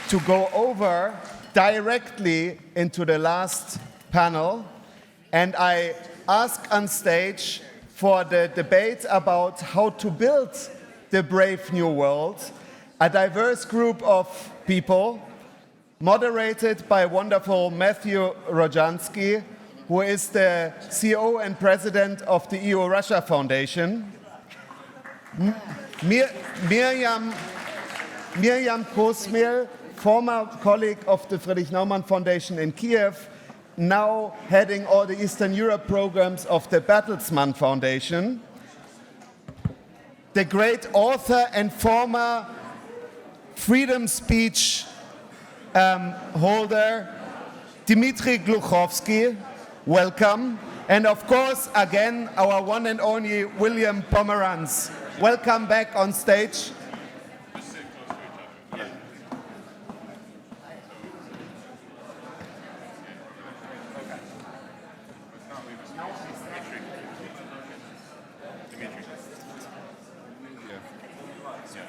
to go over directly into the last panel, and I ask on stage for the debate about how to build the brave new world, a diverse group of people, moderated by wonderful Matthew Rojansky, who is the CEO and president of the EU-Russia Foundation, Miriam Kosmehl, former colleague of the Friedrich Naumann Foundation in Kiev, now heading all the Eastern Europe programs of the Bertelsmann Foundation, the great author and former freedom speech holder, Dmitry Glukhovsky, welcome. And of course, again, our one and only William Pomeranz. Welcome back on stage.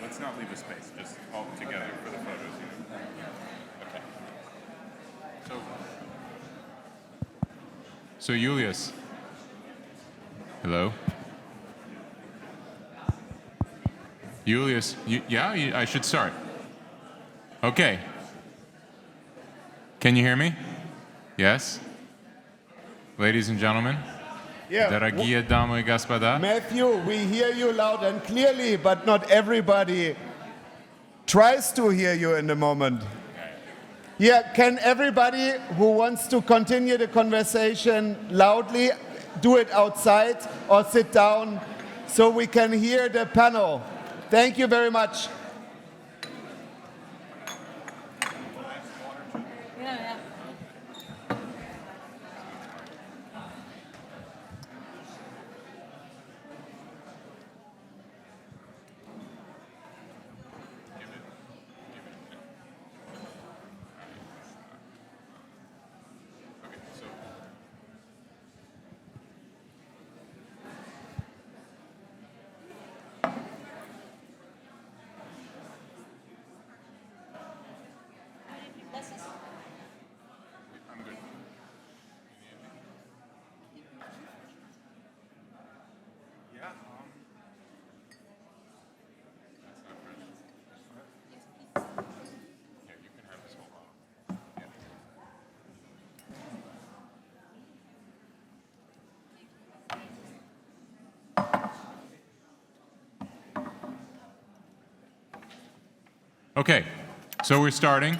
Let's not leave a space, just all together for the photos. Okay. So Julius. Hello? Julius, I should start. Okay. Can you hear me? Yes? Ladies and gentlemen? Дорогие дамы и господа. Matthew, we hear you loud and clearly, but not everybody tries to hear you in the moment. Yeah, can everybody who wants to continue the conversation loudly do it outside or sit down so we can hear the panel? Thank you very much. Okay, so we're starting.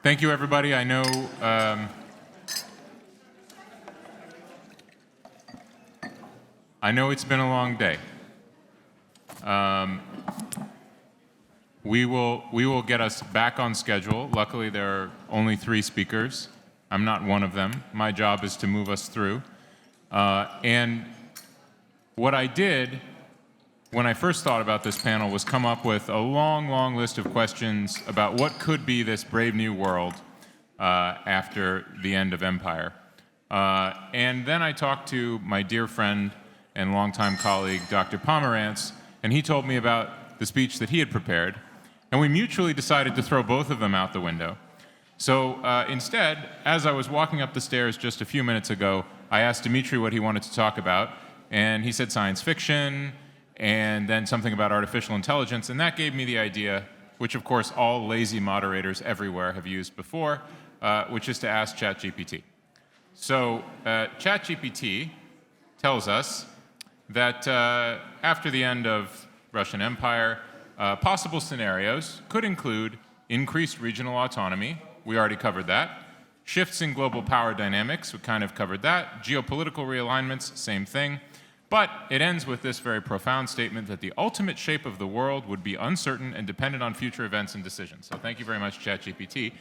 Thank you, everybody. I know it's been a long day. We will get us back on schedule. Luckily, there are only 3 speakers. I'm not one of them. My job is to move us through. And what I did when I first thought about this panel was come up with a long, long list of questions about what could be this brave new world after the end of empire. And then I talked to my dear friend and longtime colleague, Dr. Pomeranz, and he told me about the speech that he had prepared, and we mutually decided to throw both of them out the window. So instead, as I was walking up the stairs just a few minutes ago, I asked Dmitry what he wanted to talk about, and he said science fiction, and then something about artificial intelligence, and that gave me the idea, which of course all lazy moderators everywhere have used before, which is to ask ChatGPT. So ChatGPT tells us that after the end of Russian Empire, possible scenarios could include increased regional autonomy, we already covered that, shifts in global power dynamics, we kind of covered that, geopolitical realignments, same thing. But it ends with this very profound statement that the ultimate shape of the world would be uncertain and dependent on future events and decisions. So thank you very much, ChatGPT.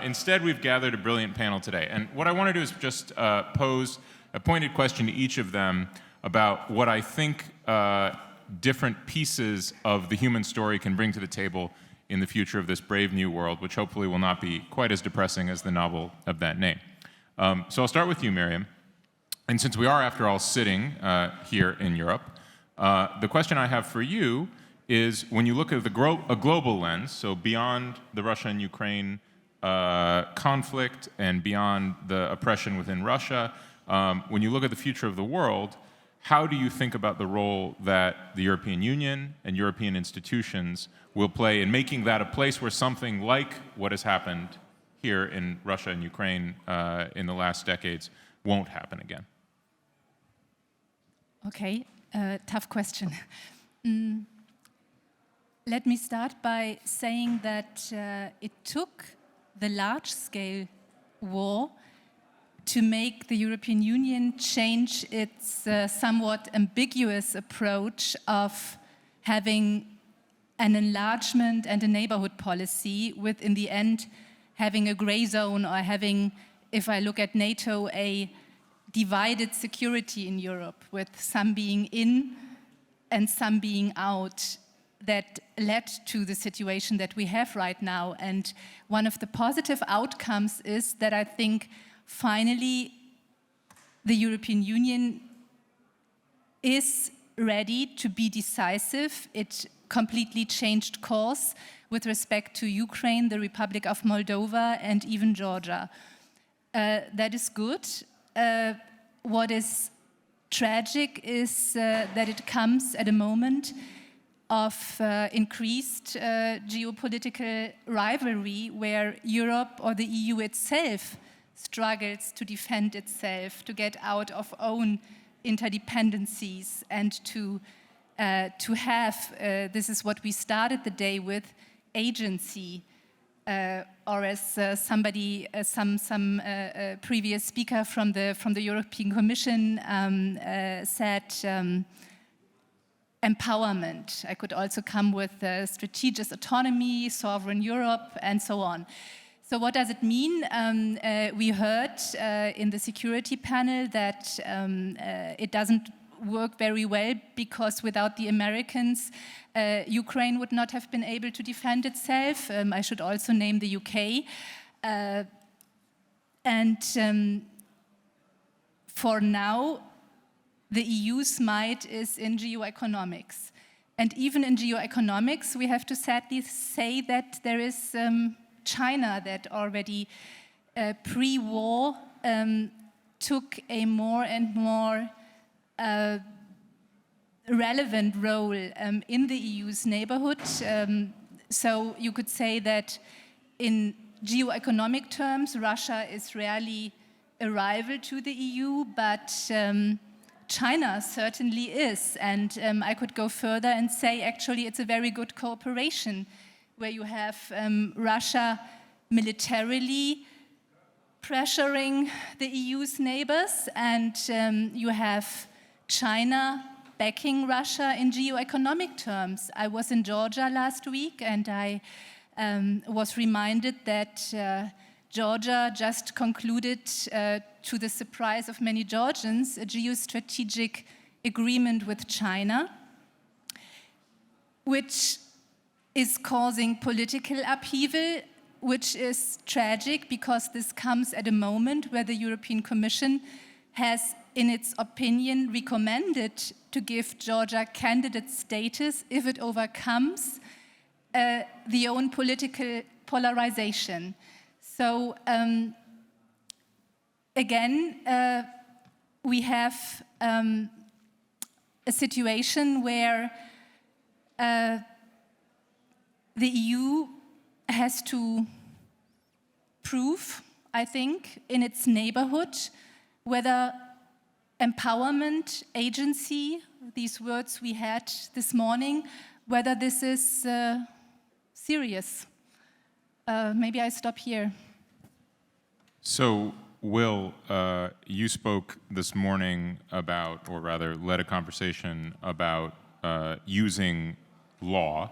Instead, we've gathered a brilliant panel today. And what I want to do is just pose a pointed question to each of them about what I think different pieces of the human story can bring to the table in the future of this brave new world, which hopefully will not be quite as depressing as the novel of that name. So I'll start with you, Miriam. And since we are, after all, sitting here in Europe, the question I have for you is when you look at a global lens, so beyond the Russia and Ukraine conflict and beyond the oppression within Russia, when you look at the future of the world, how do you think about the role that the European Union and European institutions will play in making that a place where something like what has happened here in Russia and Ukraine in the last decades won't happen again? Okay, tough question. Let me start by saying that it took the large-scale war to make the European Union change its somewhat ambiguous approach of having an enlargement and a neighborhood policy with, in the end, having a gray zone or having, if I look at NATO, a divided security in Europe with some being in and some being out, that led to the situation that we have right now. And one of the positive outcomes is that I think finally the European Union is ready to be decisive. It completely changed course with respect to Ukraine, the Republic of Moldova, and even Georgia. That is good. What is tragic is that it comes at a moment of increased geopolitical rivalry where Europe or the EU itself struggles to defend itself, to get out of own interdependencies, and to have, this is what we started the day with, agency. Or as some previous speaker from the European Commission said, empowerment. I could also come with strategic autonomy, sovereign Europe, and so on. So what does it mean? We heard in the security panel that it doesn't work very well because without the Americans, Ukraine would not have been able to defend itself. I should also name the UK. For now, the EU's might is in geoeconomics. And even in geoeconomics, we have to sadly say that there is China that already pre-war took a more and more relevant role in the EU's neighborhood. So you could say that in geoeconomic terms, Russia is rarely a rival to the EU, but China certainly is. And I could go further and say actually it's a very good cooperation where you have Russia militarily pressuring the EU's neighbors, and you have China backing Russia in geoeconomic terms. I was in Georgia last week, and I was reminded that Georgia just concluded, to the surprise of many Georgians, a geostrategic agreement with China, which is causing political upheaval, which is tragic because this comes at a moment where the European Commission has, in its opinion, recommended to give Georgia candidate status if it overcomes the own political polarization. So again, we have a situation where the EU has to prove, I think, in its neighborhood, whether empowerment, agency, these words we had this morning, whether this is serious. Maybe I stop here. So, Will, you spoke this morning about, or rather led a conversation about using law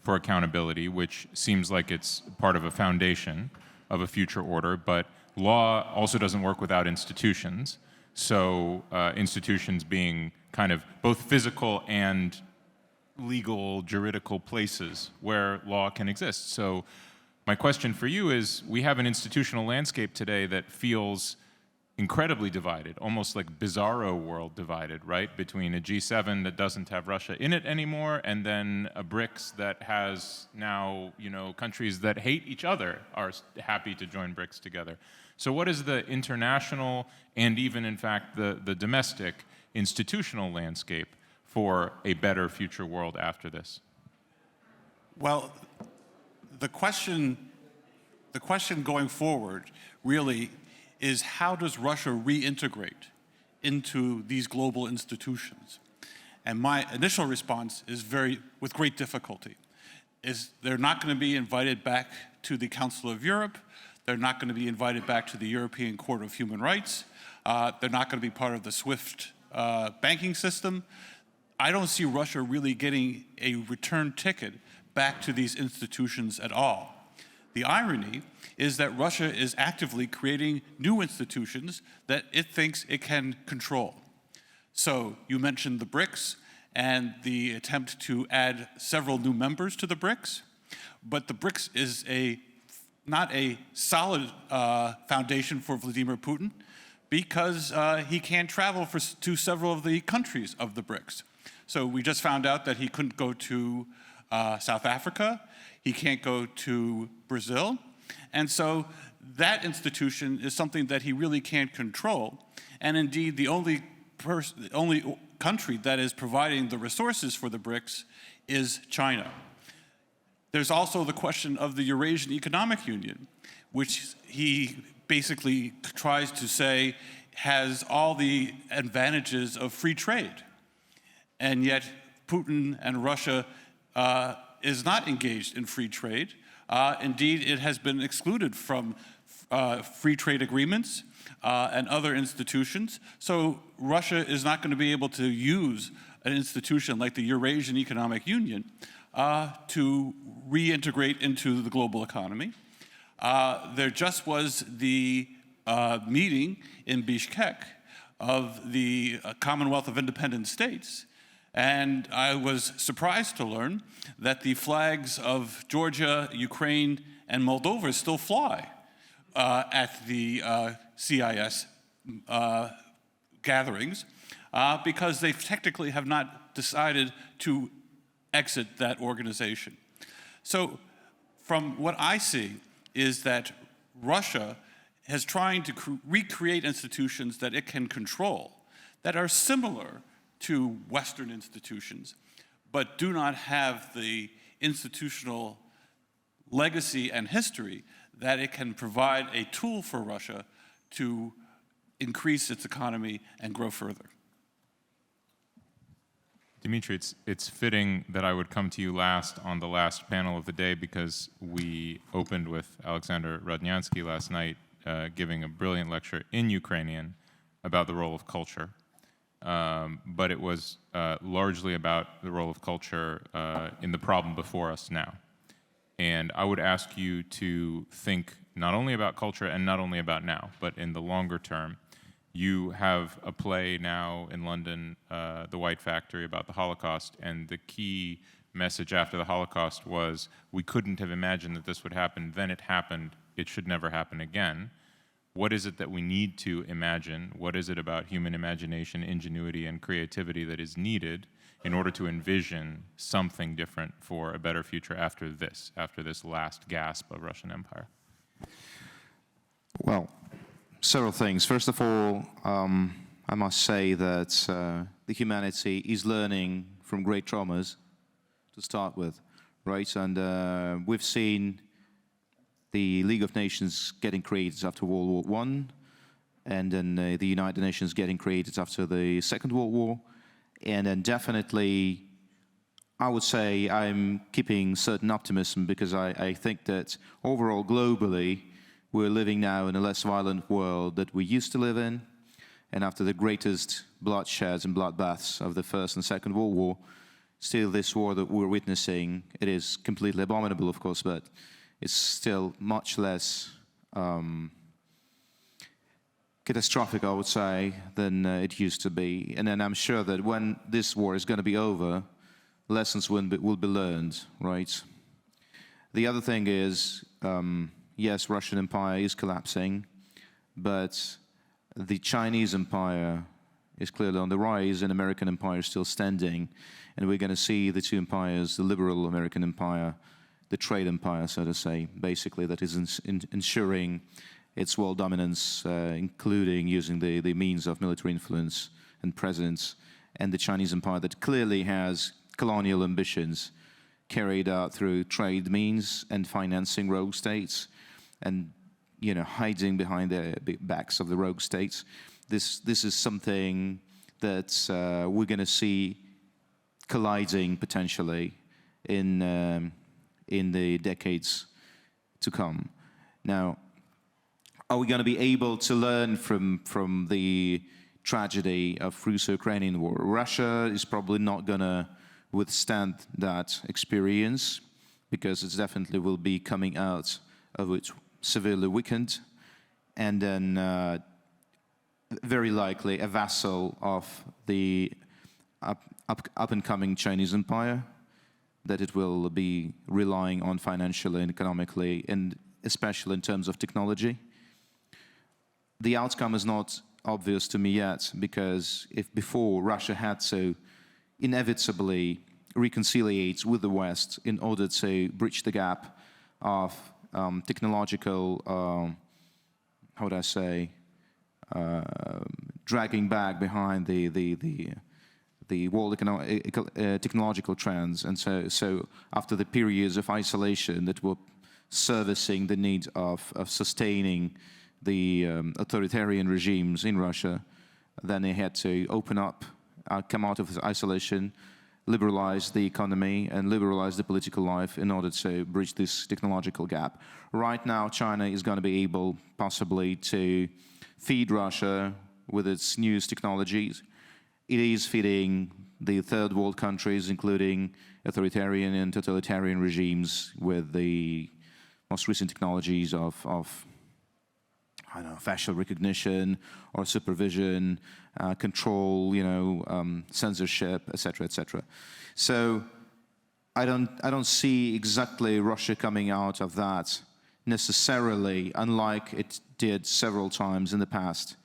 for accountability, which seems like it's part of a foundation of a future order, but law also doesn't work without institutions. So institutions being kind of both physical and legal, juridical places where law can exist. So my question for you is, we have an institutional landscape today that feels incredibly divided, almost like bizarro world divided, right? Between a G7 that doesn't have Russia in it anymore, and then a BRICS that has now, countries that hate each other are happy to join BRICS together. So what is the international and even, in fact, the domestic institutional landscape for a better future world after this? Well, the question going forward really is, how does Russia reintegrate into these global institutions? And my initial response is with great difficulty. They're not going to be invited back to the Council of Europe. They're not going to be invited back to the European Court of Human Rights. They're not going to be part of the SWIFT banking system. I don't see Russia really getting a return ticket back to these institutions at all. The irony is that Russia is actively creating new institutions that it thinks it can control. So you mentioned the BRICS and the attempt to add several new members to the BRICS, but the BRICS is not a solid foundation for Vladimir Putin because he can't travel to several of the countries of the BRICS. So we just found out that he couldn't go to South Africa, he can't go to Brazil, and so that institution is something that he really can't control. And indeed, the only country that is providing the resources for the BRICS is China. There's also the question of the Eurasian Economic Union, which he basically tries to say has all the advantages of free trade. And yet Putin and Russia is not engaged in free trade. Indeed, it has been excluded from free trade agreements and other institutions. So Russia is not going to be able to use an institution like the Eurasian Economic Union to reintegrate into the global economy. There just was the meeting in Bishkek of the Commonwealth of Independent States, and I was surprised to learn that the flags of Georgia, Ukraine, and Moldova still fly at the CIS gatherings because they technically have not decided to exit that organization. So from what I see is that Russia is trying to recreate institutions that it can control that are similar to Western institutions, but do not have the institutional legacy and history that it can provide a tool for Russia to increase its economy and grow further. Dmitry, it's fitting that I would come to you last on the last panel of the day because we opened with Alexander Rojansky last night giving a brilliant lecture in Ukrainian about the role of culture. But it was largely about the role of culture in the problem before us now. And I would ask you to think not only about culture and not only about now, but in the longer term. You have a play now in London, The White Factory, about the Holocaust, and the key message after the Holocaust was, we couldn't have imagined that this would happen, then it happened, it should never happen again. What is it that we need to imagine? What is it about human imagination, ingenuity, and creativity that is needed in order to envision something different for a better future after this last gasp of Russian Empire? Well, several things. First of all, I must say that the humanity is learning from great traumas to start with, right? And we've seen the League of Nations getting created after World War I, and then the United Nations getting created after the Second World War. And then definitely, I would say I'm keeping certain optimism because I think that overall, globally, we're living now in a less violent world that we used to live in. And after the greatest bloodsheds and bloodbaths of the First and Second World War, still this war that we're witnessing, it is completely abominable, of course, but it's still much less catastrophic, I would say, than it used to be. And then I'm sure that when this war is going to be over, lessons will be learned, right? The other thing is, yes, Russian Empire is collapsing, but the Chinese empire is clearly on the rise, and American empire is still standing. And we're going to see the two empires, the liberal American empire, the trade empire, so to say, basically, that is ensuring its world dominance, including using the means of military influence and presence, and the Chinese empire that clearly has colonial ambitions carried out through trade means and financing rogue states and, you know, hiding behind the backs of the rogue states. This is something that we're going to see colliding potentially in the decades to come. Now, are we going to be able to learn from the tragedy of Russo-Ukrainian war? Russia is probably not going to withstand that experience because it definitely will be coming out of it severely weakened, and then very likely a vassal of the up-and-coming Chinese empire that it will be relying on financially and economically, and especially in terms of technology. The outcome is not obvious to me yet, because if before Russia had to inevitably reconciliate with the West in order to bridge the gap of technological, how would I say, dragging back behind the world technological trends, and so after the periods of isolation that were servicing the need of sustaining the authoritarian regimes in Russia, then they had to open up, come out of isolation, liberalize the economy and liberalize the political life in order to bridge this technological gap. Right now, China is going to be able possibly to feed Russia with its newest technologies. It is feeding the third world countries, including authoritarian and totalitarian regimes, with the most recent technologies of I don't know, facial recognition or supervision, control, you know, censorship, etc., etc. So I don't see exactly Russia coming out of that necessarily, unlike it did several times in the past,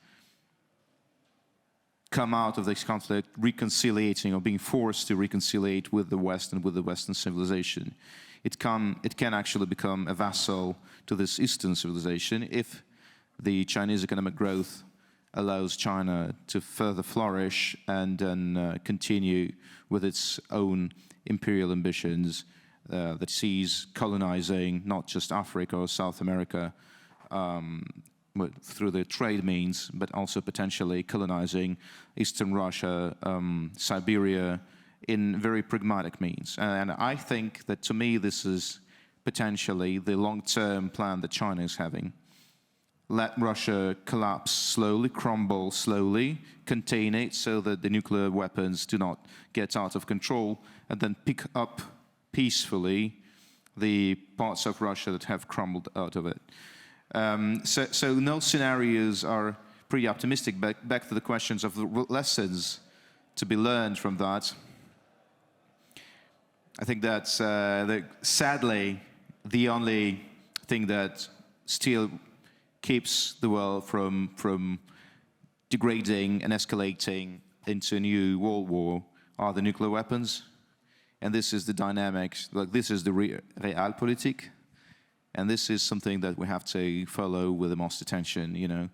come out of this conflict reconciliating or being forced to reconciliate with the West and with the Western civilization. It can actually become a vassal to this Eastern civilization if the Chinese economic growth allows China to further flourish and then continue with its own imperial ambitions that sees colonizing not just Africa or South America through the trade means, but also potentially colonizing Eastern Russia, Siberia, in very pragmatic means. And I think that, to me, this is potentially the long-term plan that China is having. Let Russia collapse slowly, crumble slowly, contain it so that the nuclear weapons do not get out of control, and then pick up peacefully the parts of Russia that have crumbled out of it. So no scenarios are pretty optimistic. Back to the questions of the lessons to be learned from that. I think that's sadly the only thing that still keeps the world from degrading and escalating into a new world war are the nuclear weapons. And this is the dynamics, like this is the realpolitik. And this is something that we have to follow with the most attention, you know.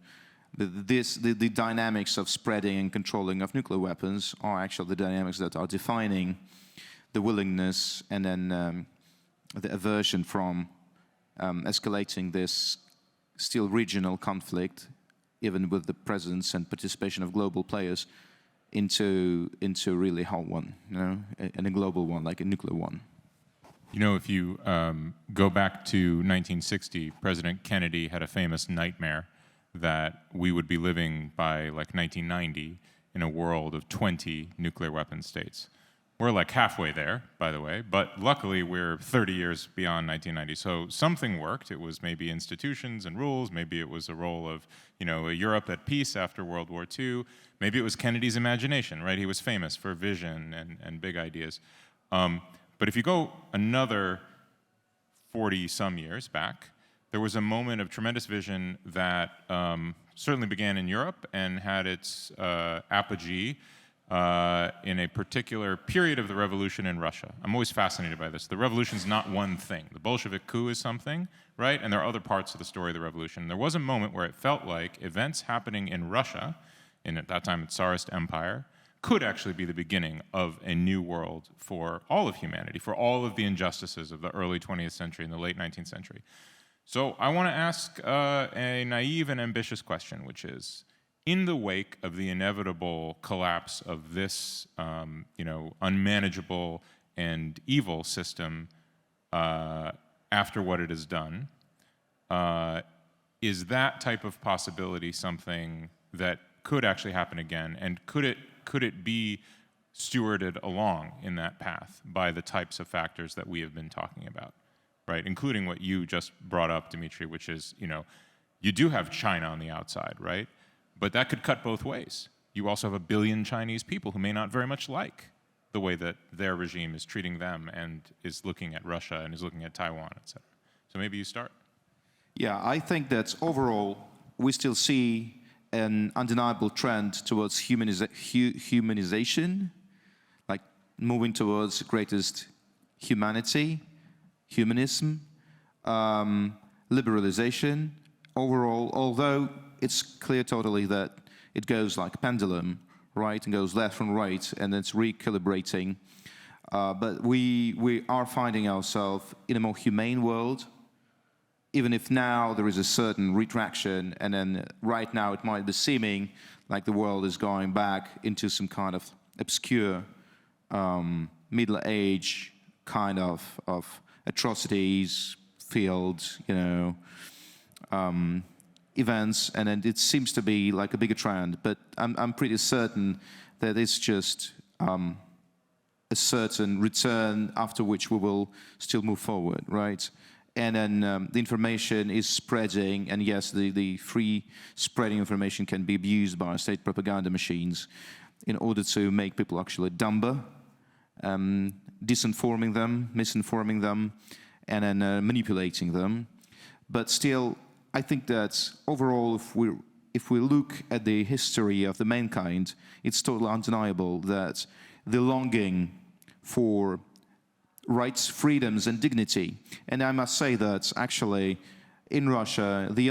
The dynamics of spreading and controlling of nuclear weapons are actually the dynamics that are defining the willingness and then the aversion from escalating this still regional conflict, even with the presence and participation of global players, into a really hot one, you know, and a global one, like a nuclear one. You know, if you go back to 1960, President Kennedy had a famous nightmare that we would be living by like 1990 in a world of 20 nuclear weapon states. We're like halfway there, by the way, but luckily we're 30 years beyond 1990. So something worked. It was maybe institutions and rules. Maybe it was a role of, you know, a Europe at peace after World War II. Maybe it was Kennedy's imagination, right? He was famous for vision and big ideas. But if you go another 40-some years back, there was a moment of tremendous vision that certainly began in Europe and had its apogee in a particular period of the revolution in Russia. I'm always fascinated by this. The revolution's not one thing. The Bolshevik coup is something, right? And there are other parts of the story of the revolution. There was a moment where it felt like events happening in Russia, in at that time the Tsarist Empire, could actually be the beginning of a new world for all of humanity, for all of the injustices of the early 20th century and the late 19th century. So I want to ask a naive and ambitious question, which is, in the wake of the inevitable collapse of this, unmanageable and evil system after what it has done, is that type of possibility something that could actually happen again? And could it be stewarded along in that path by the types of factors that we have been talking about, right? Including what you just brought up, Dmitry, which is, you do have China on the outside, right? But that could cut both ways. You also have 1 billion Chinese people who may not very much like the way that their regime is treating them and is looking at Russia and is looking at Taiwan, et cetera. So maybe you start. Yeah, I think that overall we still see an undeniable trend towards humanization, like moving towards greatest humanity, humanism, liberalization overall, although it's clear totally that it goes like a pendulum, right, and goes left and right, and it's recalibrating. But we are finding ourselves in a more humane world, even if now there is a certain retraction, and then right now it might be seeming like the world is going back into some kind of obscure Middle Age kind of atrocities, fields, events, and then it seems to be like a bigger trend. But I'm pretty certain that it's just a certain return after which we will still move forward, right? And then the information is spreading, and yes, the free spreading information can be abused by state propaganda machines in order to make people actually dumber, disinforming them, misinforming them, and then manipulating them. But still, I think that overall, if we look at the history of the mankind, it's totally undeniable that the longing for rights, freedoms, and dignity. And I must say that actually, in Russia, the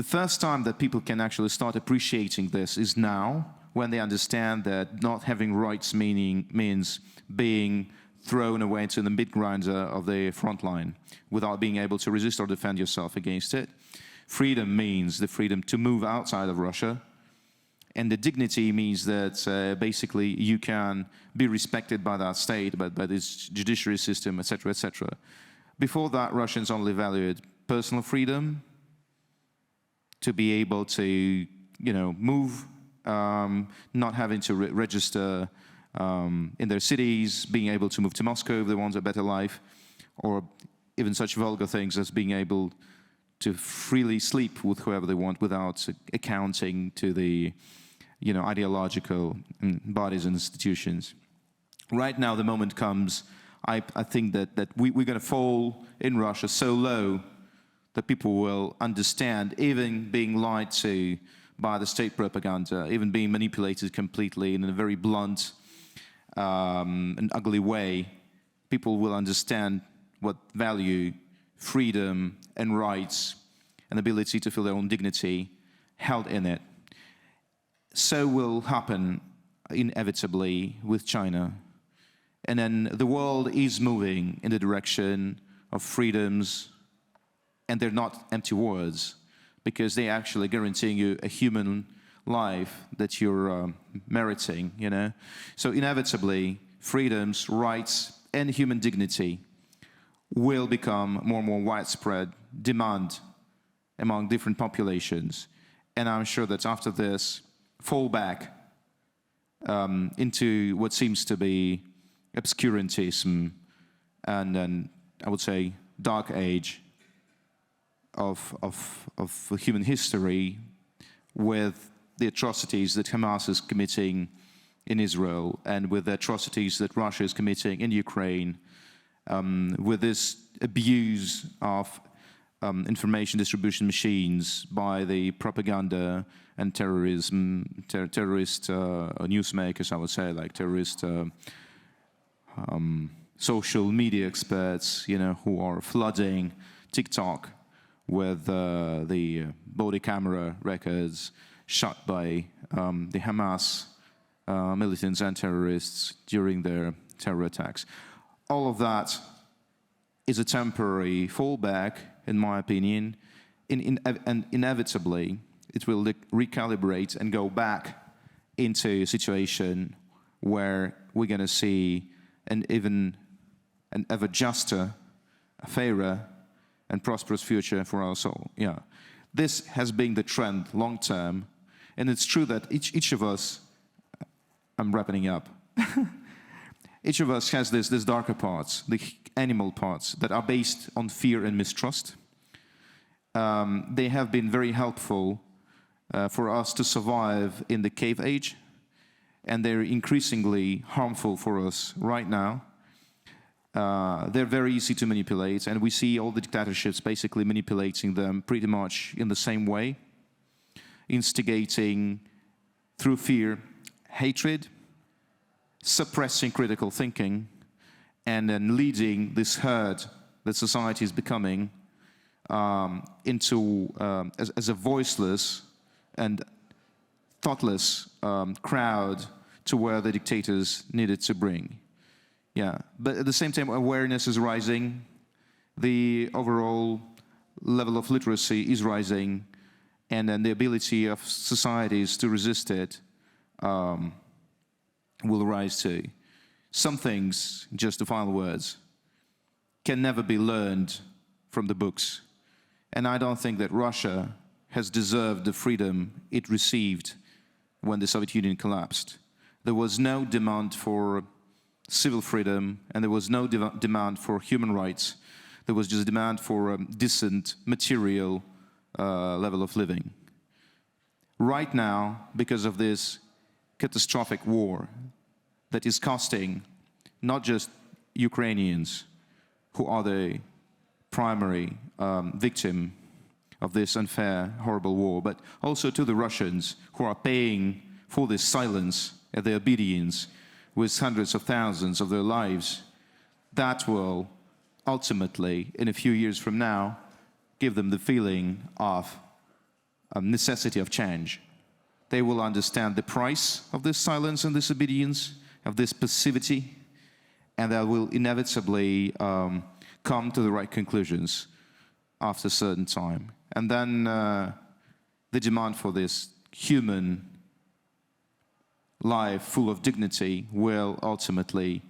first time that people can actually start appreciating this is now, when they understand that not having rights means being thrown away to the meat grinder of the front line without being able to resist or defend yourself against it. Freedom means the freedom to move outside of Russia. And the dignity means that basically you can be respected by that state, by this judiciary system, etc., etc. Before that, Russians only valued personal freedom, to be able to, move, not having to register in their cities, being able to move to Moscow if they want a better life, or even such vulgar things as being able to freely sleep with whoever they want without accounting to the ideological bodies and institutions. Right now, the moment comes, I think that we're going to fall in Russia so low that people will understand, even being lied to by the state propaganda, even being manipulated completely in a very blunt and ugly way, people will understand what value freedom and rights and ability to feel their own dignity held in it. So will happen inevitably with China. And then the world is moving in the direction of freedoms, and they're not empty words, because they're actually guaranteeing you a human life that you're meriting, So inevitably, freedoms, rights, and human dignity will become more and more widespread demand among different populations. And I'm sure that after this, fall back into what seems to be obscurantism and then, I would say, dark age of human history, with the atrocities that Hamas is committing in Israel and with the atrocities that Russia is committing in Ukraine with this abuse of information distribution machines by the propaganda and terrorist newsmakers, I would say, like terrorist social media experts, who are flooding TikTok with the body camera records shot by the Hamas militants and terrorists during their terror attacks. All of that is a temporary fallback, in my opinion, and inevitably it will recalibrate and go back into a situation where we're going to see an ever juster, fairer, and prosperous future for us all. Yeah, this has been the trend long term, and it's true that each of us, I'm wrapping up. Each of us has these darker parts, the animal parts that are based on fear and mistrust. They have been very helpful for us to survive in the cave age, and they're increasingly harmful for us right now. They're very easy to manipulate, and we see all the dictatorships basically manipulating them pretty much in the same way, instigating through fear, hatred, suppressing critical thinking, and then leading this herd that society is becoming into as a voiceless and thoughtless crowd to where the dictators needed to bring. Yeah, but at the same time, awareness is rising. The overall level of literacy is rising, and then the ability of societies to resist it will rise too. Some things, just the final words, can never be learned from the books. And I don't think that Russia has deserved the freedom it received when the Soviet Union collapsed. There was no demand for civil freedom, and there was no demand for human rights. There was just a demand for a decent material level of living. Right now, because of this catastrophic war that is costing not just Ukrainians, who are the primary victim of this unfair, horrible war, but also to the Russians, who are paying for this silence and their obedience with hundreds of thousands of their lives. That will ultimately, in a few years from now, give them the feeling of necessity of change. They will understand the price of this silence and this obedience, of this passivity, and they will inevitably come to the right conclusions after a certain time. And then the demand for this human life full of dignity will ultimately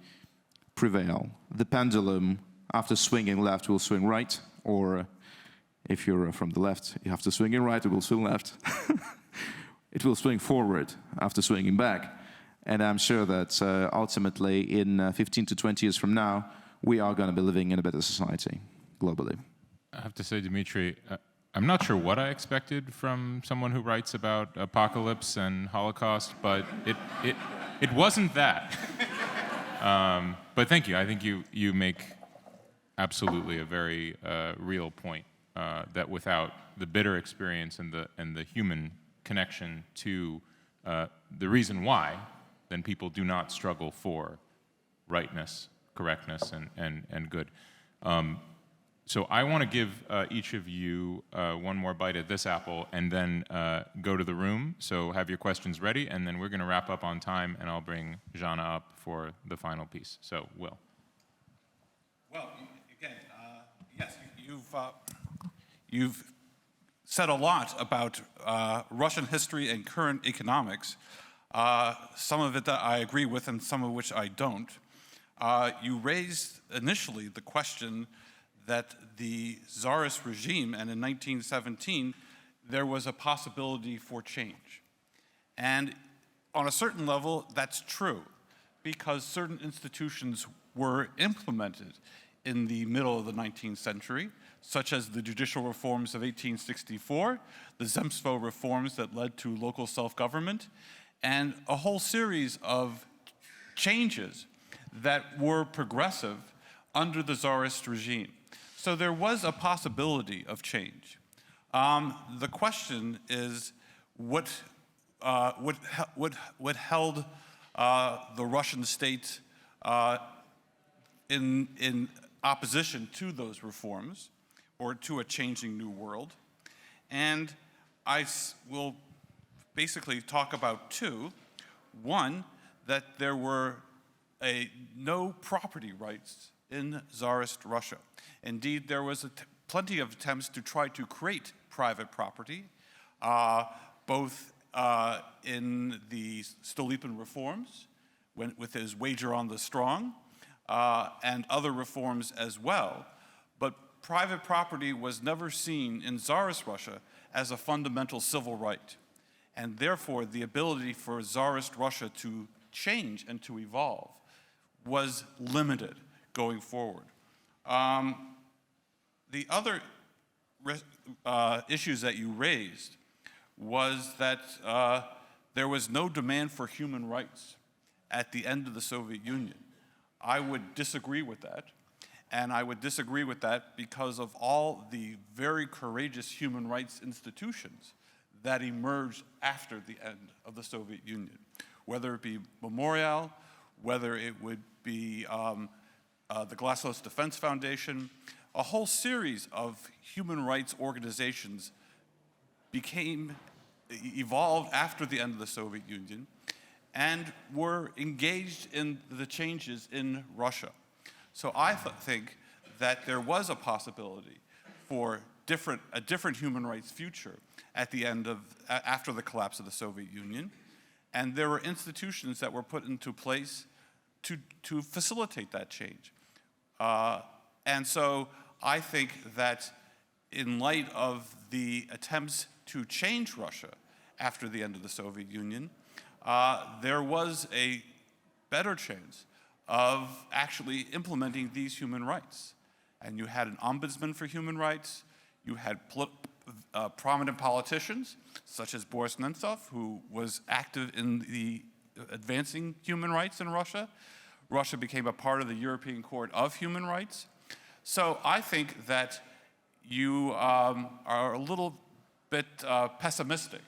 prevail. The pendulum, after swinging left, will swing right, or if you're from the left, you have to swing in right, it will swing left. It will swing forward after swinging back. And I'm sure that ultimately in 15 to 20 years from now, we are going to be living in a better society globally. I have to say, Dmitry, I'm not sure what I expected from someone who writes about apocalypse and Holocaust, but it wasn't that. But thank you. I think you make absolutely a very real point that without the bitter experience and the human connection to the reason why, then people do not struggle for rightness, correctness, and good. So I want to give each of you one more bite at this apple and then go to the room. So have your questions ready, and then we're going to wrap up on time, and I'll bring Jana up for the final piece. So, Will. Well, again, yes, you've said a lot about Russian history and current economics, some of it that I agree with and some of which I don't. You raised initially the question that the Tsarist regime, and in 1917, there was a possibility for change. And on a certain level, that's true, because certain institutions were implemented in the middle of the 19th century, such as the judicial reforms of 1864, the Nemtsov reforms that led to local self-government, and a whole series of changes that were progressive under the Tsarist regime. So there was a possibility of change. The question is what held the Russian state in opposition to those reforms or to a changing new world. And I will basically talk about two. One, that there were no property rights in Tsarist Russia. Indeed, there was plenty of attempts to try to create private property, both in the Stolypin reforms, with his wager on the strong, and other reforms as well. But private property was never seen in Tsarist Russia as a fundamental civil right. And therefore, the ability for Tsarist Russia to change and to evolve was limited going forward. The other issues that you raised was that there was no demand for human rights at the end of the Soviet Union. I would disagree with that. And I would disagree with that because of all the very courageous human rights institutions that emerged after the end of the Soviet Union, whether it be Memorial, whether it would be the Glasnost Defense Foundation. A whole series of human rights organizations evolved after the end of the Soviet Union and were engaged in the changes in Russia. So I think that there was a possibility for a different human rights future at the end after the collapse of the Soviet Union. And there were institutions that were put into place to facilitate that change. And so I think that in light of the attempts to change Russia after the end of the Soviet Union, there was a better chance of actually implementing these human rights. And you had an ombudsman for human rights, you had prominent politicians, such as Boris Nemtsov, who was active in the advancing human rights in Russia. Russia became a part of the European Court of Human Rights. So I think that you are a little bit pessimistic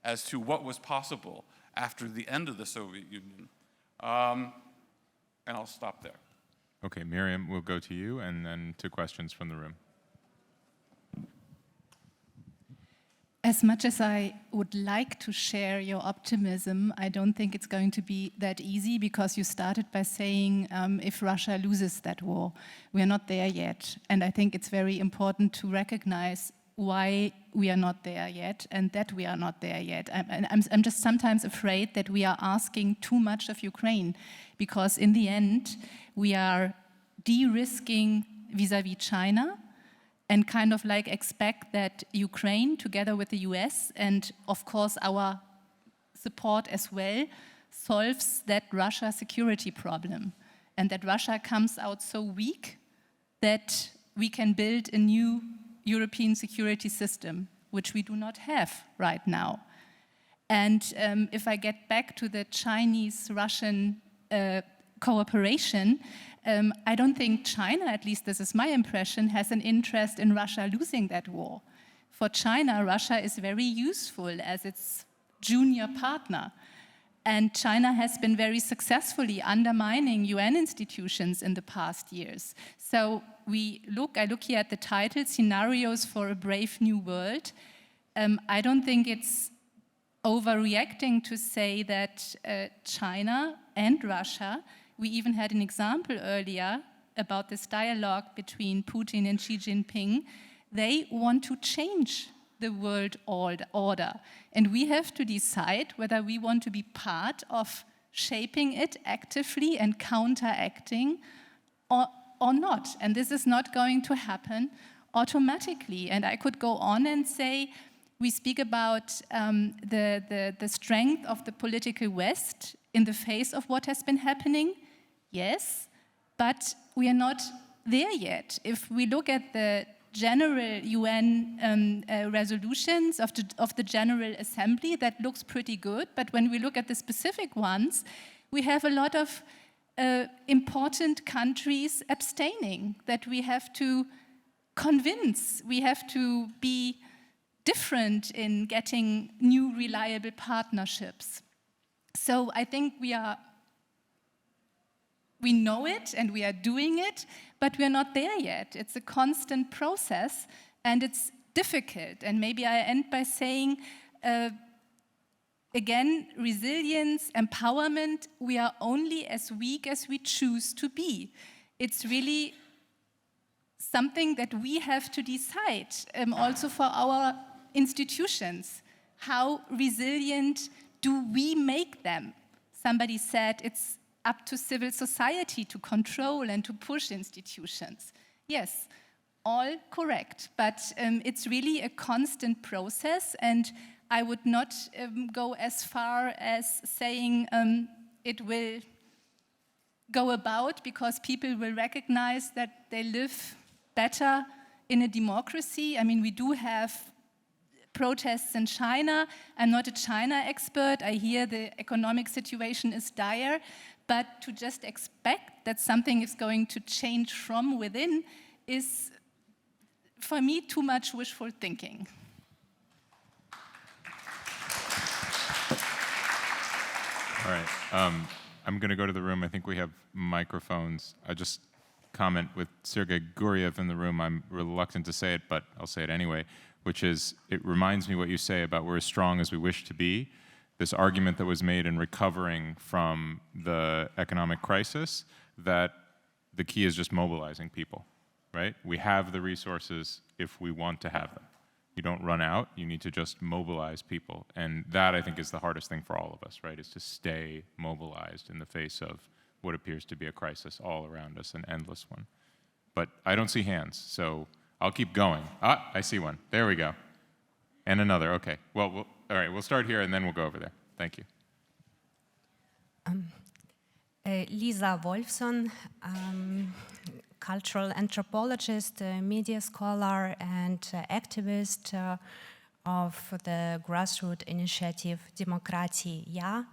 as to what was possible after the end of the Soviet Union. And I'll stop there. Okay, Miriam, we'll go to you and then to questions from the room. As much as I would like to share your optimism, I don't think it's going to be that easy because you started by saying if Russia loses that war, we are not there yet. And I think it's very important to recognize why we are not there yet and that we are not there yet. I'm just sometimes afraid that we are asking too much of Ukraine because in the end, we are de-risking vis-à-vis China and kind of like expect that Ukraine, together with the US and of course our support as well, solves that Russia security problem and that Russia comes out so weak that we can build a new European security system, which we do not have right now. And if I get back to the Chinese-Russian cooperation, I don't think China, at least this is my impression, has an interest in Russia losing that war. For China, Russia is very useful as its junior partner. And China has been very successfully undermining UN institutions in the past years. So I look here at the title, Scenarios for a Brave New World. I don't think it's overreacting to say that China and Russia, we even had an example earlier about this dialogue between Putin and Xi Jinping, they want to change the world order. And we have to decide whether we want to be part of shaping it actively and counteracting or not. And this is not going to happen automatically. And I could go on and say, we speak about the strength of the political West in the face of what has been happening. Yes, but we are not there yet. If we look at the general UN resolutions of the General Assembly, that looks pretty good. But when we look at the specific ones, we have a lot of important countries abstaining, that we have to convince, we have to be different in getting new reliable partnerships. So I think we know it and we are doing it, but we are not there yet. It's a constant process and it's difficult. And maybe I end by saying, again, resilience, empowerment, we are only as weak as we choose to be. It's really something that we have to decide, also for our institutions. How resilient do we make them? Somebody said it's up to civil society to control and to push institutions. Yes, all correct, but it's really a constant process, and I would not go as far as saying it will go about because people will recognize that they live better in a democracy. I mean, we do have protests in China. I'm not a China expert. I hear the economic situation is dire, but to just expect that something is going to change from within is, for me, too much wishful thinking. All right. I'm going to go to the room. I think we have microphones. I just comment with Sergei Guriev in the room. I'm reluctant to say it, but I'll say it anyway, which is, it reminds me what you say about we're as strong as we wish to be. This argument that was made in recovering from the economic crisis, that the key is just mobilizing people, right? We have the resources if we want to have them. You don't run out, you need to just mobilize people. And that, I think, is the hardest thing for all of us, right? Is to stay mobilized in the face of what appears to be a crisis all around us, an endless one. But I don't see hands, so I'll keep going. Ah, I see one. There we go. And another, okay. Well, all right, we'll start here and then we'll go over there. Thank you. Lisa Wolfson, cultural anthropologist, media scholar, and activist of the grassroots initiative Demokratie Ja.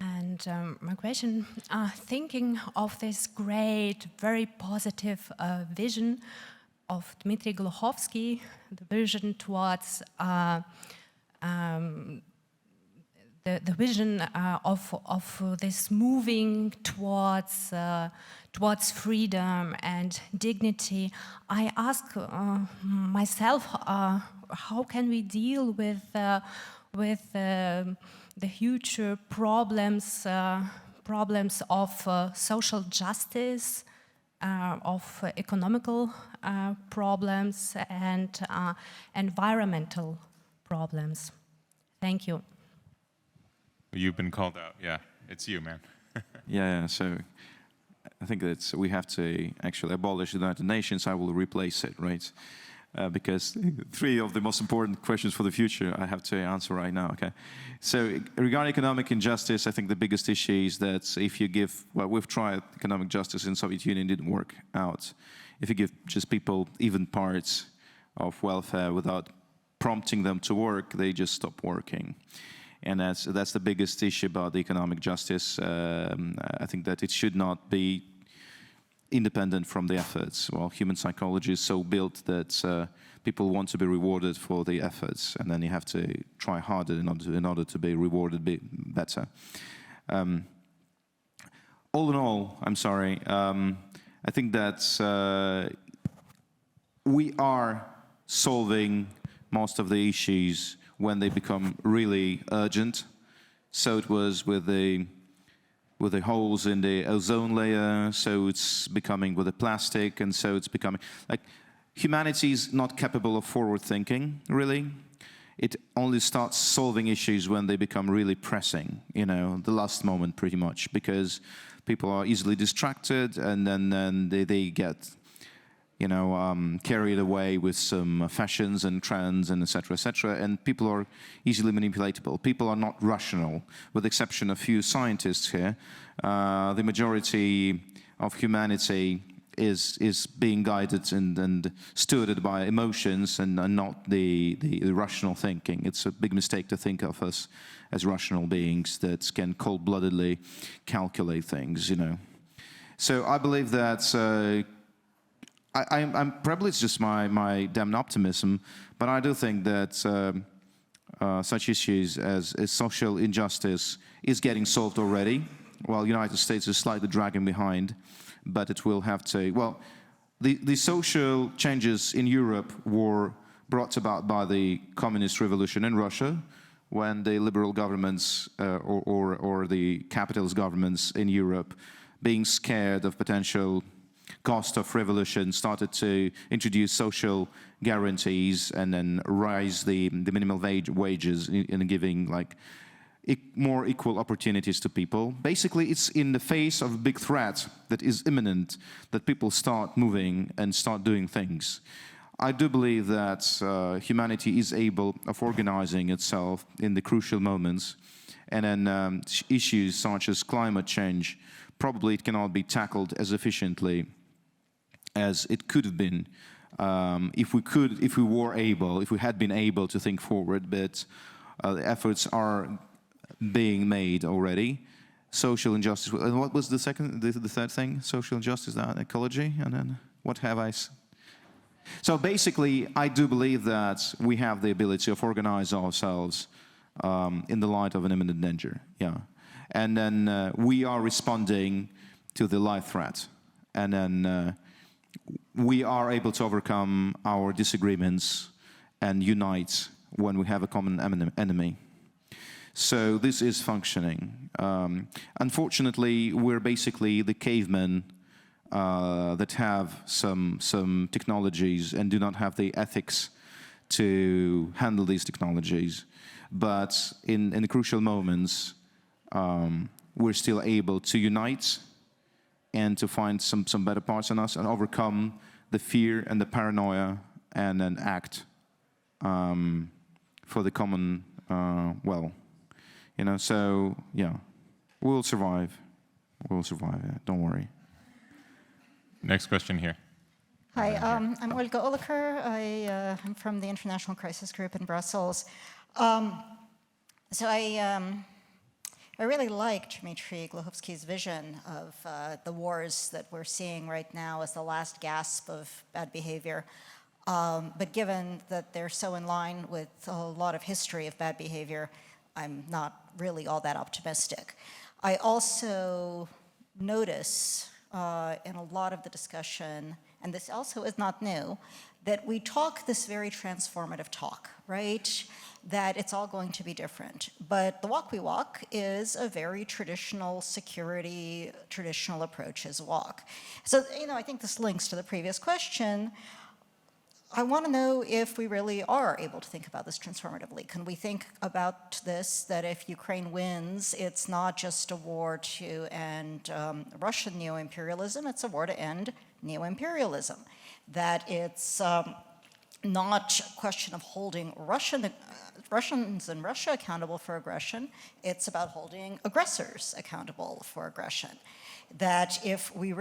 And my question, thinking of this great, very positive vision of Dmitry Glukhovsky, the vision towards the vision of this moving towards freedom and dignity, I ask myself, how can we deal with the huge problems of social justice, of economical problems, and environmental problems? Thank you. You've been called out. Yeah, it's you, man. Yeah, so I think that we have to actually abolish the United Nations. I will replace it, right? Because three of the most important questions for the future I have to answer right now, okay? So regarding economic injustice, I think the biggest issue is that if you give, well, we've tried economic justice in the Soviet Union, it didn't work out. If you give just people even parts of welfare without prompting them to work, they just stop working. And that's the biggest issue about the economic justice. I think that it should not be independent from the efforts. Well, human psychology is so built that people want to be rewarded for the efforts, and then you have to try harder in order to be rewarded better. All in all, I'm sorry, I think that we are solving most of the issues when they become really urgent. So it was with the holes in the ozone layer, so it's becoming with the plastic, and so it's becoming, like, humanity is not capable of forward thinking, really. It only starts solving issues when they become really pressing, you know, the last moment pretty much, because people are easily distracted, and then they get, you know, carried away with some fashions and trends and etc., and people are easily manipulatable. People are not rational, with the exception of a few scientists here. The majority of humanity is being guided and stewarded by emotions and not the rational thinking. It's a big mistake to think of us as rational beings that can cold-bloodedly calculate things, you know. So I believe that I'm probably it's just my damned optimism, but I do think that such issues as social injustice is getting solved already, while the United States is slightly dragging behind. But it will have to, well, the social changes in Europe were brought about by the communist revolution in Russia, when the liberal governments or the capitalist governments in Europe, being scared of potential cost of revolution, started to introduce social guarantees and then raise the minimum wages in giving like more equal opportunities to people. Basically, it's in the face of a big threat that is imminent that people start moving and start doing things. I do believe that humanity is able of organizing itself in the crucial moments, and then issues such as climate change, probably it cannot be tackled as efficiently as it could have been if we had been able to think forward, but the efforts are being made already. Social injustice. And what was the third thing? Social injustice, ecology, and then what have I? So basically, I do believe that we have the ability of organize ourselves in the light of an imminent danger. Yeah, and then we are responding to the life threat, and then we are able to overcome our disagreements and unite when we have a common enemy. So this is functioning. Unfortunately, we're basically the cavemen that have some technologies and do not have the ethics to handle these technologies. But in the crucial moments, we're still able to unite and to find some better parts in us and overcome the fear and the paranoia and then act for the common well. You know, so yeah, we'll survive. We'll survive. Yeah, don't worry. Next question here. Hi, I'm Olga Oliker. I'm from the International Crisis Group in Brussels. So I really like Dmitry Glukhovsky's vision of the wars that we're seeing right now as the last gasp of bad behavior. But given that they're so in line with a lot of history of bad behavior, I'm not really all that optimistic. I also notice in a lot of the discussion, and this also is not new, that we talk this very transformative talk, right? That it's all going to be different. But the walk we walk is a very traditional security, traditional approaches walk. So, you know, I think this links to the previous question. I want to know if we really are able to think about this transformatively. Can we think about this, that if Ukraine wins, it's not just a war to end Russian neo-imperialism, it's a war to end neo-imperialism. That it's not a question of holding Russians and Russia accountable for aggression, it's about holding aggressors accountable for aggression. That if we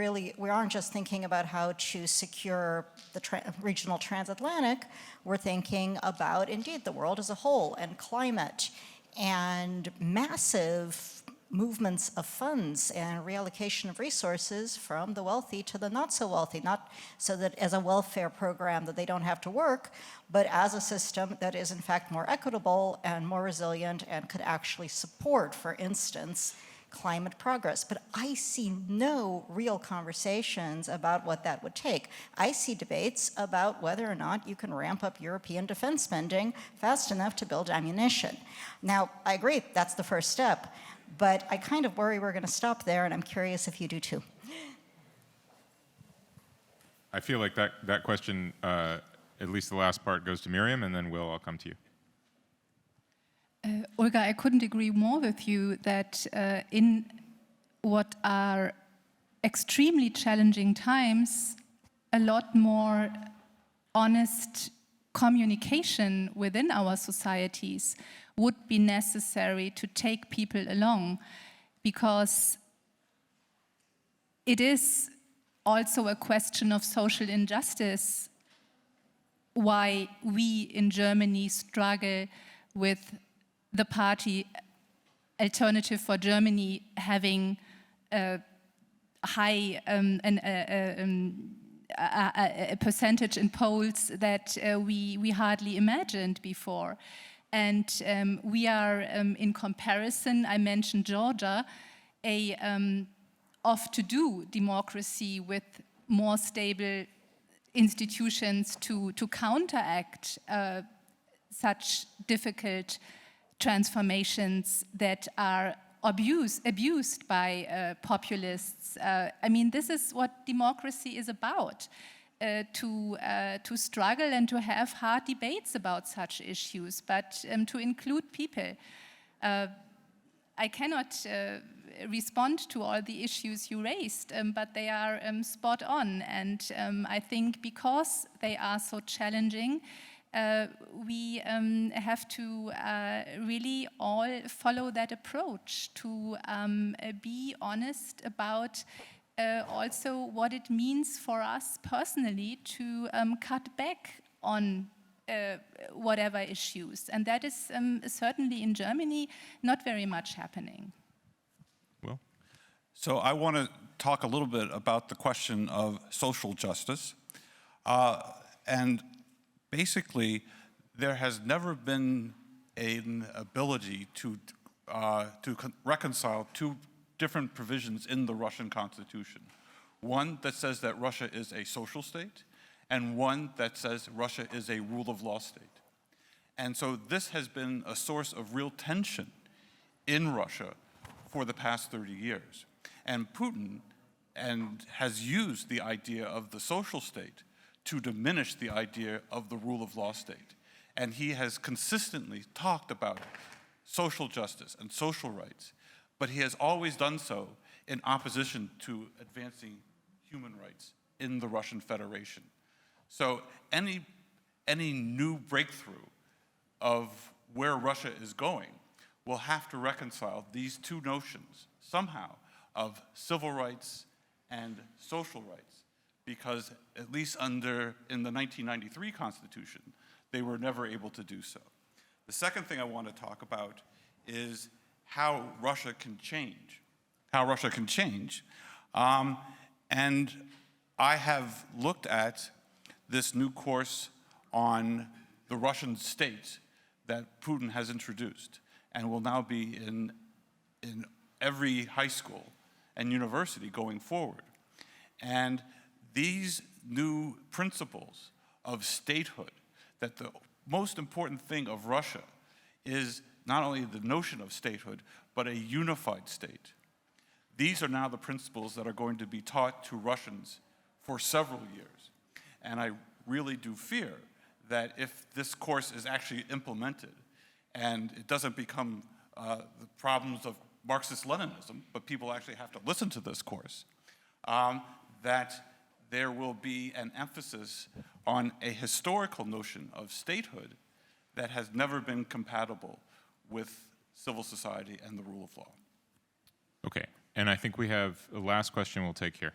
aren't just thinking about how to secure the regional transatlantic, we're thinking about, indeed, the world as a whole and climate and massive movements of funds and reallocation of resources from the wealthy to the not so wealthy, not so that as a welfare program that they don't have to work, but as a system that is in fact more equitable and more resilient and could actually support, for instance, climate progress. But I see no real conversations about what that would take. I see debates about whether or not you can ramp up European defense spending fast enough to build ammunition. Now, I agree, that's the first step, but I kind of worry we're going to stop there, and I'm curious if you do too. I feel like that question, at least the last part, goes to Miriam, and then Will, I'll come to you. Olga, I couldn't agree more with you that in what are extremely challenging times, a lot more honest communication within our societies would be necessary to take people along, because it is also a question of social injustice, why we in Germany struggle with the party Alternative for Germany having a high a percentage in polls that we hardly imagined before. And we are, in comparison, I mentioned Georgia, a off-to-do democracy with more stable institutions to counteract such difficult transformations that are abused by populists. I mean, this is what democracy is about, to struggle and to have hard debates about such issues, but to include people. I cannot respond to all the issues you raised, but they are spot on. And I think because they are so challenging, we have to really all follow that approach to be honest about also what it means for us personally to cut back on whatever issues. And that is certainly in Germany not very much happening. Will? So I want to talk a little bit about the question of social justice. And basically, there has never been an ability to reconcile two different provisions in the Russian constitution. One that says that Russia is a social state, and one that says Russia is a rule of law state. And so this has been a source of real tension in Russia for the past 30 years. And Putin has used the idea of the social state to diminish the idea of the rule of law state. And he has consistently talked about social justice and social rights, but he has always done so in opposition to advancing human rights in the Russian Federation. So any new breakthrough of where Russia is going will have to reconcile these two notions somehow of civil rights and social rights, because at least in the 1993 Constitution, they were never able to do so. The second thing I want to talk about is how Russia can change. And I have looked at this new course on the Russian state that Putin has introduced and will now be in every high school and university going forward. And these new principles of statehood, that the most important thing of Russia is not only the notion of statehood, but a unified state. These are now the principles that are going to be taught to Russians for several years. And I really do fear that if this course is actually implemented and it doesn't become the problems of Marxist-Leninism, but people actually have to listen to this course, that there will be an emphasis on a historical notion of statehood that has never been compatible with civil society and the rule of law. Okay, and I think we have the last question we'll take here.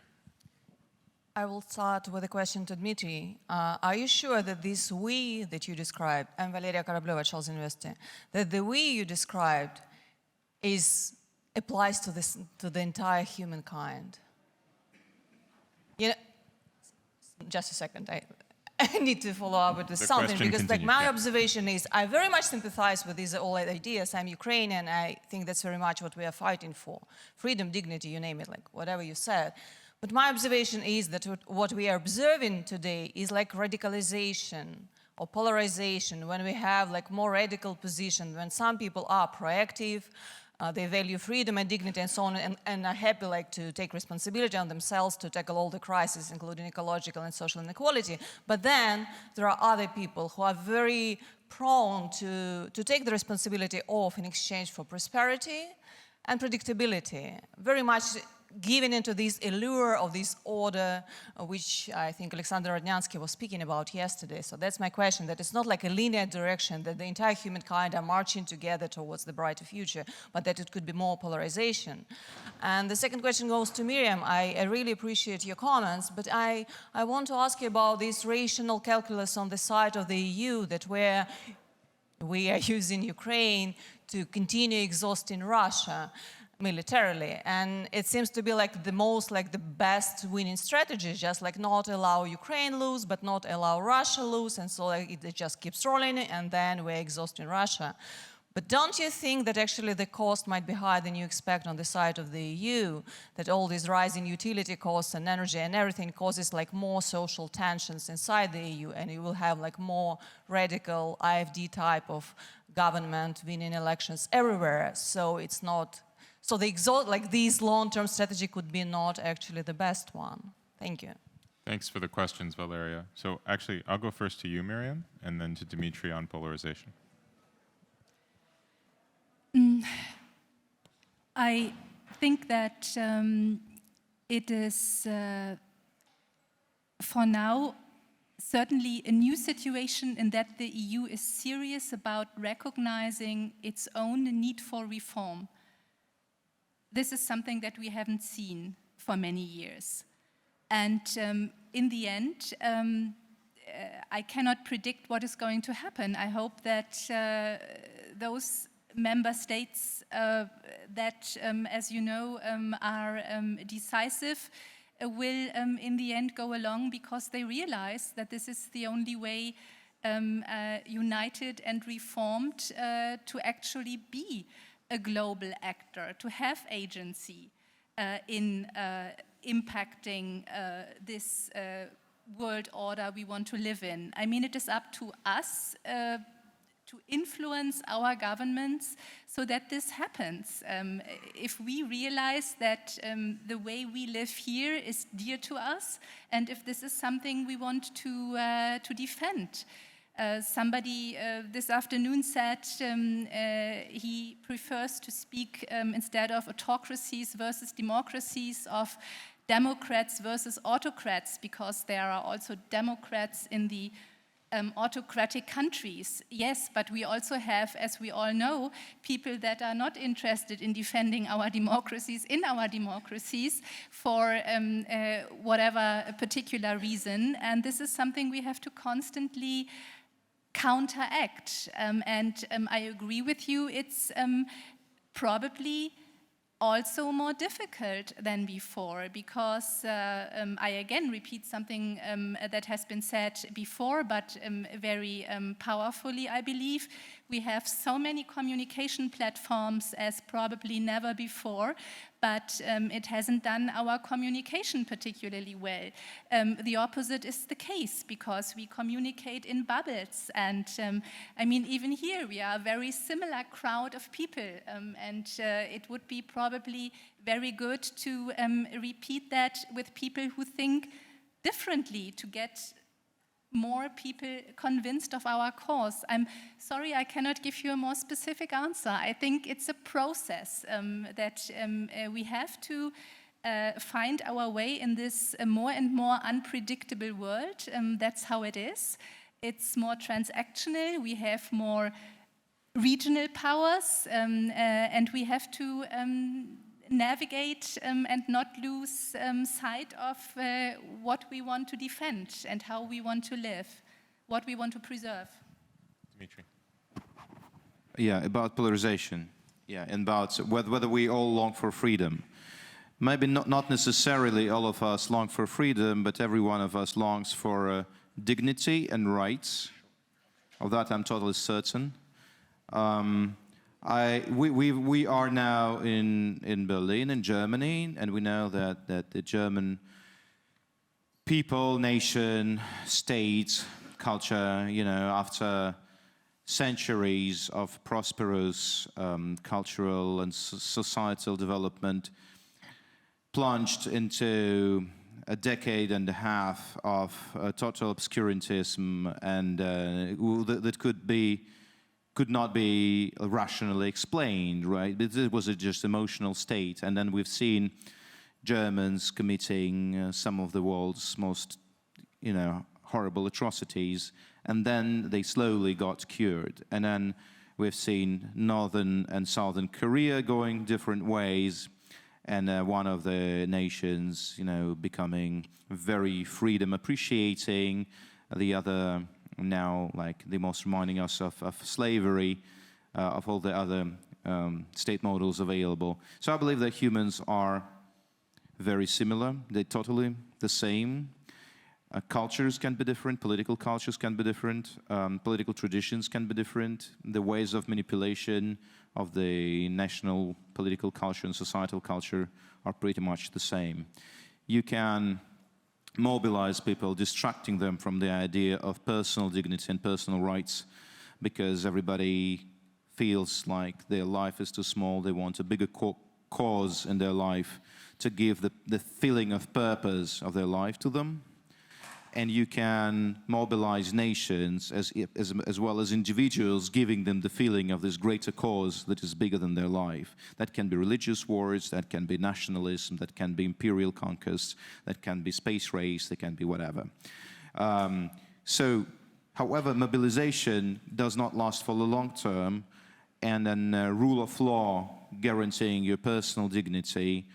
I will start with a question to Dmitry. Are you sure that this we that you described, I'm Valeria Karableva at Charles University, that the we you described applies to the entire humankind? You know, just a second, I need to follow up with something, because my observation is I very much sympathize with these old ideas. I'm Ukrainian, I think that's very much what we are fighting for. Freedom, dignity, you name it, like whatever you said. But my observation is that what we are observing today is like radicalization or polarization, when we have like more radical positions, when some people are proactive, they value freedom and dignity and so on, and are happy like to take responsibility on themselves to tackle all the crises, including ecological and social inequality. But then there are other people who are very prone to take the responsibility off in exchange for prosperity and predictability, very much giving into this allure of this order, which I think Alexander Rojansky was speaking about yesterday. So that's my question, that it's not like a linear direction, that the entire humankind are marching together towards the brighter future, but that it could be more polarization. And the second question goes to Miriam. I really appreciate your comments, but I want to ask you about this rational calculus on the side of the EU, that where we are using Ukraine to continue exhausting Russia militarily, and it seems to be like the best winning strategy, just like not allow Ukraine lose, but not allow Russia lose, and so like, it just keeps rolling, and then we're exhausting Russia. But don't you think that actually the cost might be higher than you expect on the side of the EU, that all these rising utility costs and energy and everything causes like more social tensions inside the EU, and you will have like more radical AfD type of government winning elections everywhere? So it's not, so these long-term strategy could be not actually the best one. Thank you. Thanks for the questions, Valeria. So actually, I'll go first to you, Miriam, and then to Dmitry on polarization. I think that it is, for now, certainly a new situation in that the EU is serious about recognizing its own need for reform. This is something that we haven't seen for many years. And in the end, I cannot predict what is going to happen. I hope that those member states that, as you know, are decisive will in the end go along, because they realize that this is the only way united and reformed to actually be a global actor, to have agency in impacting this world order we want to live in. I mean, it is up to us to influence our governments so that this happens. If we realize that the way we live here is dear to us, and if this is something we want to defend. Somebody this afternoon said he prefers to speak instead of autocracies versus democracies, of democrats versus autocrats, because there are also democrats in the autocratic countries. Yes, but we also have, as we all know, people that are not interested in defending our democracies in our democracies for whatever particular reason. And this is something we have to constantly counteract. I agree with you, it's probably also more difficult than before, because I again repeat something that has been said before, but very powerfully, I believe. We have so many communication platforms as probably never before, but it hasn't done our communication particularly well. The opposite is the case, because we communicate in bubbles. And I mean, even here, we are a very similar crowd of people. And it would be probably very good to repeat that with people who think differently, to get more people convinced of our cause. I'm sorry, I cannot give you a more specific answer. I think it's a process that we have to find our way in this more and more unpredictable world. That's how it is. It's more transactional. We have more regional powers, and we have to navigate and not lose sight of what we want to defend and how we want to live, what we want to preserve. Dmitry. Yeah, about polarization. Yeah, and about whether we all long for freedom. Maybe not necessarily all of us long for freedom, but every one of us longs for dignity and rights. Of that I'm totally certain. We are now in Berlin, in Germany, and we know that the German people, nation, state, culture, you know, after centuries of prosperous cultural and societal development, plunged into a decade and a half of total obscurantism, and that could not be rationally explained, right? It was a just emotional state. And then we've seen Germans committing some of the world's most, horrible atrocities, and then they slowly got cured. And then we've seen Northern and Southern Korea going different ways, and one of the nations, becoming very freedom appreciating, the other now like the most reminding us of slavery, of all the other state models available. So I believe that humans are very similar. They're totally the same. Cultures can be different, political cultures can be different, political traditions can be different, the ways of manipulation of the national political culture and societal culture are pretty much the same. You can mobilize people, distracting them from the idea of personal dignity and personal rights, because everybody feels like their life is too small, they want a bigger cause in their life to give the feeling of purpose of their life to them. And you can mobilize nations as well as individuals, giving them the feeling of this greater cause that is bigger than their life. That can be religious wars, that can be nationalism, that can be imperial conquest, that can be space race, that can be whatever. However, mobilization does not last for the long term, and then rule of law guaranteeing your personal dignity,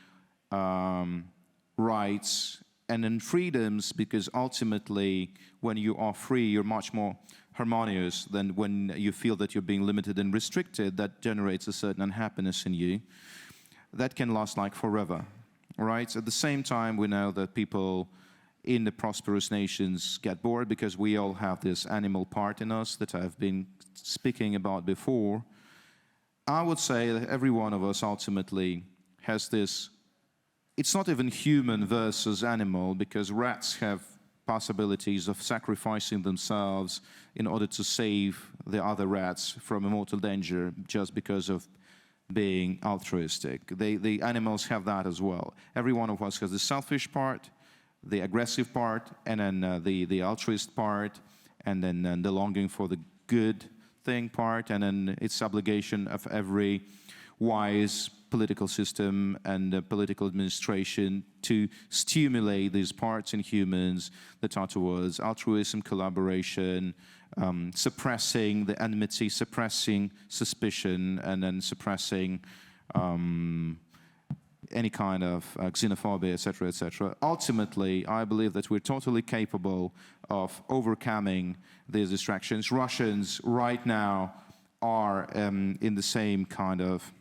rights, and then freedoms, because ultimately, when you are free, you're much more harmonious than when you feel that you're being limited and restricted. That generates a certain unhappiness in you. That can last like forever, right? At the same time, we know that people in the prosperous nations get bored because we all have this animal part in us that I've been speaking about before. I would say that every one of us ultimately has this. It's not even human versus animal, because rats have possibilities of sacrificing themselves in order to save the other rats from immortal danger just because of being altruistic. The animals have that as well. Every one of us has the selfish part, the aggressive part, and then the altruist part, and then the longing for the good thing part, and then it's obligation of every wise political system and political administration to stimulate these parts in humans that are towards altruism, collaboration, suppressing the enmity, suppressing suspicion, and then suppressing any kind of xenophobia, etc., etc. Ultimately, I believe that we're totally capable of overcoming these distractions. Russians right now are in the same kind of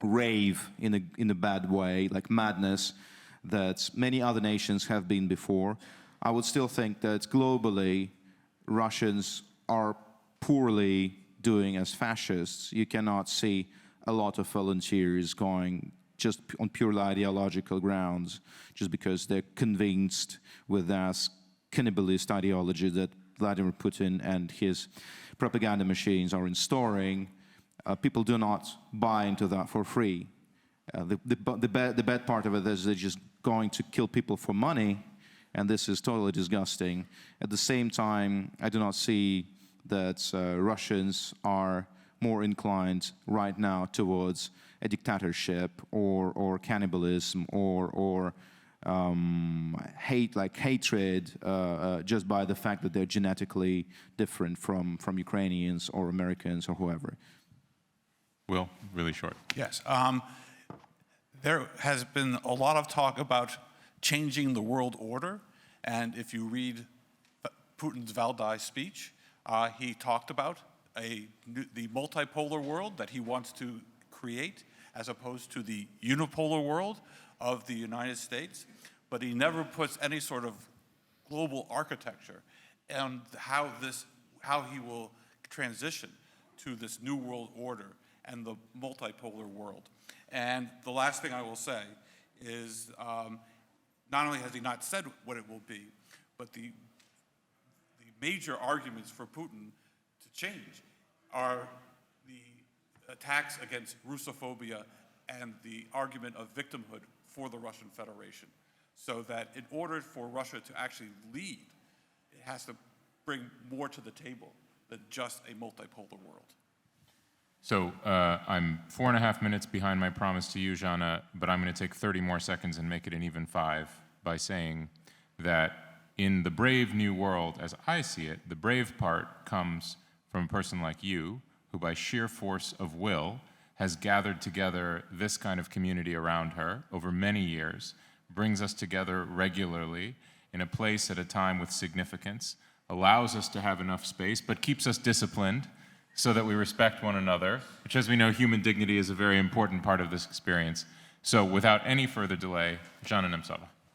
rave in a bad way, like madness, that many other nations have been before. I would still think that globally, Russians are poorly doing as fascists. You cannot see a lot of volunteers going just on purely ideological grounds, just because they're convinced with that cannibalist ideology that Vladimir Putin and his propaganda machines are installing. People do not buy into that for free. The bad part of it is they're just going to kill people for money, and this is totally disgusting. At the same time, I do not see that Russians are more inclined right now towards a dictatorship or cannibalism or hatred just by the fact that they're genetically different from Ukrainians or Americans or whoever. Will, really short. Yes. There has been a lot of talk about changing the world order, and if you read Putin's Valdai speech, he talked about the multipolar world that he wants to create as opposed to the unipolar world of the United States, but he never puts any sort of global architecture and how he will transition to this new world order and the multipolar world. And the last thing I will say is not only has he not said what it will be, but the major arguments for Putin to change are the attacks against Russophobia and the argument of victimhood for the Russian Federation. So that in order for Russia to actually lead, it has to bring more to the table than just a multipolar world. So I'm 4.5 minutes behind my promise to you, Jana, but I'm going to take 30 more seconds and make it an even 5 by saying that in the brave new world, as I see it, the brave part comes from a person like you, who by sheer force of will has gathered together this kind of community around her over many years, brings us together regularly in a place at a time with significance, allows us to have enough space, but keeps us disciplined so that we respect one another, which, as we know, human dignity is a very important part of this experience. So without any further delay, Jana Nemtsova.